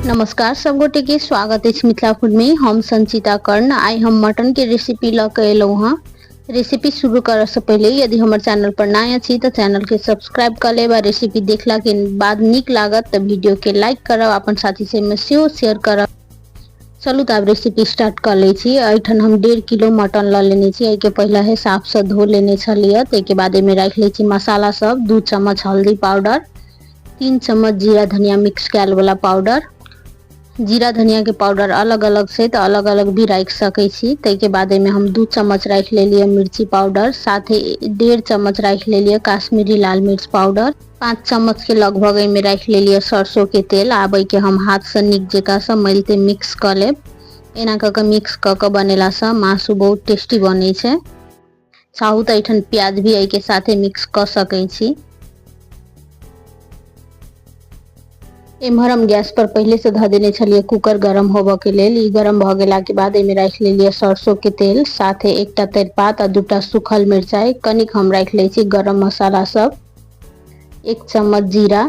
नमस्कार सब गोटे के स्वागत है मिथिला फूड में। हम संचिता कर्ण आई हम मटन के रेसिपी लग एलू हाँ। रेसिपी शुरू कर से पहले यदि हमारे चैनल पर नया छी तो चैनल के सब्सक्राइब कर ले। रेसिपी देखला के बाद निक लागत तो वीडियो के लाइक करब, अपन साथी से में शेयर करब। चलू तो अब रेसिपी स्टार्ट कर ले छी। अठन हम 1.5 किलो मटन ला लेने छी। एके पहले है साफ से धो लेने छलिए। तेके बाद में रख ले छी मसाला सब। 2 चम्मच हल्दी पाउडर, 3 चम्मच जीरा धनिया मिक्स कैल वाला पाउडर। जीरा धनिया के पाउडर अलग अलग से तो अलग अलग भी रख सके छी। तेके बाद में हम 2 चम्मच रख ले लिए मिर्ची पाउडर, साथ ही 1.5 चम्मच रख ले लिए काश्मीरी लाल मिर्च पाउडर। 5 चम्मच के लगभग में रख ले लिए सरसों के तेल। आब के हम हाथ से निक जका से मिलते मिक्स कर लेब। एना क के मिक्स क के बनेला से मासु बहुत टेस्टी बने छे। चाहू तो एठन प्याज भी एके साथे मिक्स कर सके छी। इमहर हम गैस पर पहले से ध देने छलिए कुकर गरम होबे के लेल। ई गरम भ गेला के बाद एमे रख ले लिए सरसों के तेल, साथे एकटा तेजपात और 2टा सूखल मिर्चाई। कनिक हम रख ले छी गरम मसाला सब, 1 चम्मच जीरा।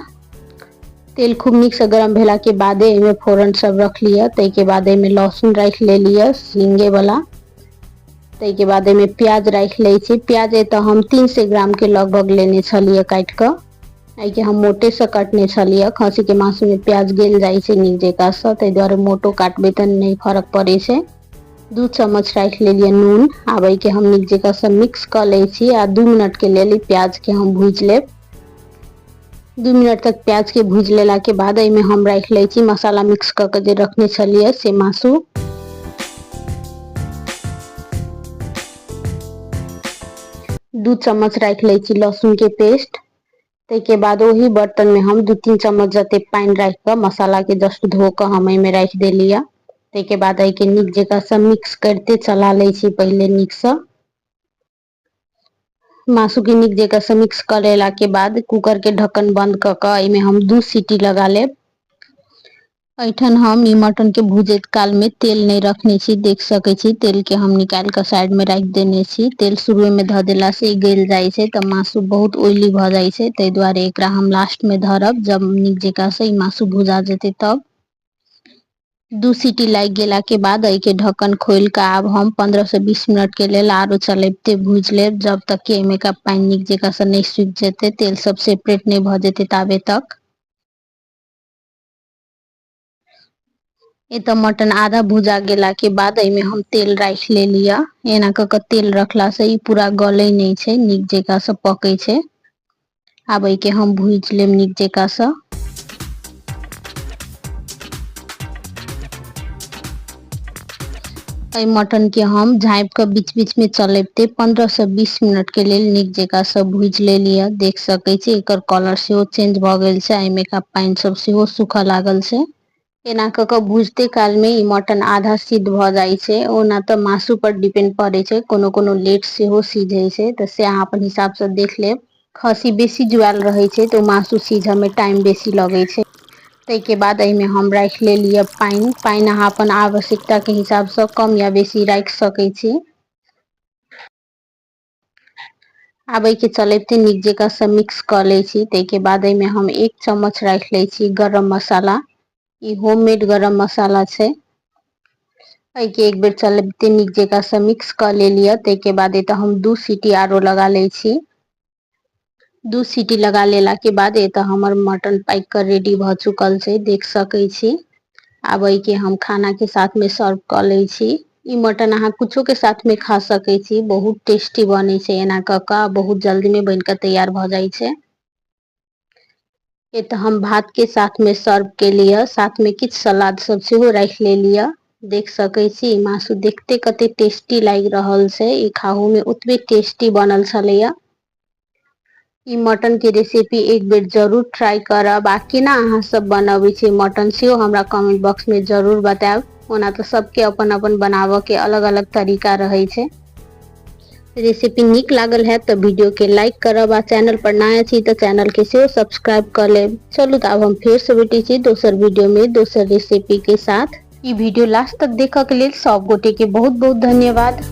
तेल खूब निक से गरम भेला के बाद एमे फोरन सब रख लिया। तै के बाद एमे लहसुन रख ले लिया सींगे वाला। तै के बाद एमे प्याज रख ले छी। प्याज ए तो हम 300 ग्राम के लगभग लेने छलिए काट के। आई हम मोटे से काटने छलिए। खसी के मासु में प्याज गेल जाय छै निक जेका से, तै द्वारे मोटो काटबे त नहीं फरक पड़े छै। 2 चम्मच रख ले लिए नून। आब के हम निक जेका से मिक्स कर ले छी आ 2 मिनट के लेल प्याज के हम भूज लेब। 2 मिनट तक प्याज के भूज लेला के बाद एमे हम रख ले छी मसाला मिक्स क के जे रखने छलिए से मासु। 2 चम्मच रख ले छी लहसुन के पेस्ट। के बाद वही बर्तन में हम 2-3 चम्मच जते पानी रख के मसाला के जस्ट धो के हम एमे रख देलिया। के बाद आई के निक जका से मिक्स करते चला ले छी पहले निक से। मासु के निक जका से मिक्स करेला के बाद कुकर के ढक्कन बंद क के एमे हम 2 सीटी लगा लेब। ऐठन हम ई मटन के भूजत काल में तेल नहीं रखने छी, देख सके छी। तेल के हम निकाल के साइड में रख देने छी। तेल शुरू में ध देला से गल जाय छै त मासु बहुत ऑयली भ जाय छै। तै द्वारे एकरा हम लास्ट में धरब जब निक जका से ई मासु भुजा जेते तब। 2 सीटी लग गेला के बाद एके ढक्कन खोल के आब हम 15 से 20 मिनट के लेल आरो चलेबते भूज लेब, जब तक कि एमे का पानी निक जका से नहीं सूख जेते, तेल सब सेपरेट नहीं भ जेते ताबे तक। ए तो मटन आधा भुजा गेला के बाद एमे हम तेल रख ले लिया। एना क के तेल रखला से ई पूरा गले नहीं छै, निक जका से पके छै। आब के हम भूज लेब निक जका से। ए मटन के हम झाँप के बीच बीच में चलेबते 15 से 20 मिनट के लेल निक जका से भूज ले लिया। देख सके छी एकर कलर से चेंज भ गेल छै, एमे का पानी सब से सूखा लागल छै। एना क के भूजते काल में ई मटन आधा सिद्ध भ जाय छै। ओना तो मासु पर डिपेंड पड़े छै, कोनो कोनो लेट से हो सीझे छै, त से अहाँ अपन हिसाब से देख लेब। खसी बेसी जुआल रहे छै तो मासु सीझे में टाइम बेसी लगे छै। तै के बाद एमे हम रख ले लिया पानी। पानी अहाँ अपन आवश्यकता के हिसाब से कम या बेसी रख सके छी। आब के चलेते निक जका से मिक्स कर ले छी। तै के बाद एमे हम 1 चम्मच रख ले छी गरम मसाला। ई होममेड गरम मसाला छै। आई के एक बेर चलेबते निक जका से मिक्स कर ले लिया। तै के बाद एता हम 2 सीटी आरो लगा ले छी। 2 सीटी लगा लेला के बाद ए तो हमर मटन पाक कर रेडी भ चुकल छै, देख सके छी। आब के हम खाना के साथ में सर्व कर ले छी। ई मटन अहाँ कुछो के साथ में खा सके छी, बहुत टेस्टी बने छै। एना क के बहुत जल्दी में बन के तैयार भ जाय छै। ये तो हम भात के साथ में सर्व के लिए, साथ में किछ सलाद सब सेहो रख ले लिया। देख सके छी मासु देखते कते टेस्टी लाग रहल छै, ई खाहू में उतबे टेस्टी बनल छलैया। ई मटन के रेसिपी एक बेर जरूर ट्राई करब। आ केना अहाँ सब बनाबै छी मटन सेहो हमरा कमेंट बॉक्स में जरूर बताएब। ओना तो सबके अपन अपन बनावे के अलग अलग तरीका रहे छै। रेसिपी निक लागल है तो वीडियो के लाइक करब, आ चैनल पर नया छी तो चैनल के सेहो सब्सक्राइब कर लेब। चलू तो अब हम फिर से भेटै छी दोसर वीडियो में दोसर रेसिपी के साथ। ई वीडियो लास्ट तक देखा के लेल सब गोटे के बहुत बहुत धन्यवाद।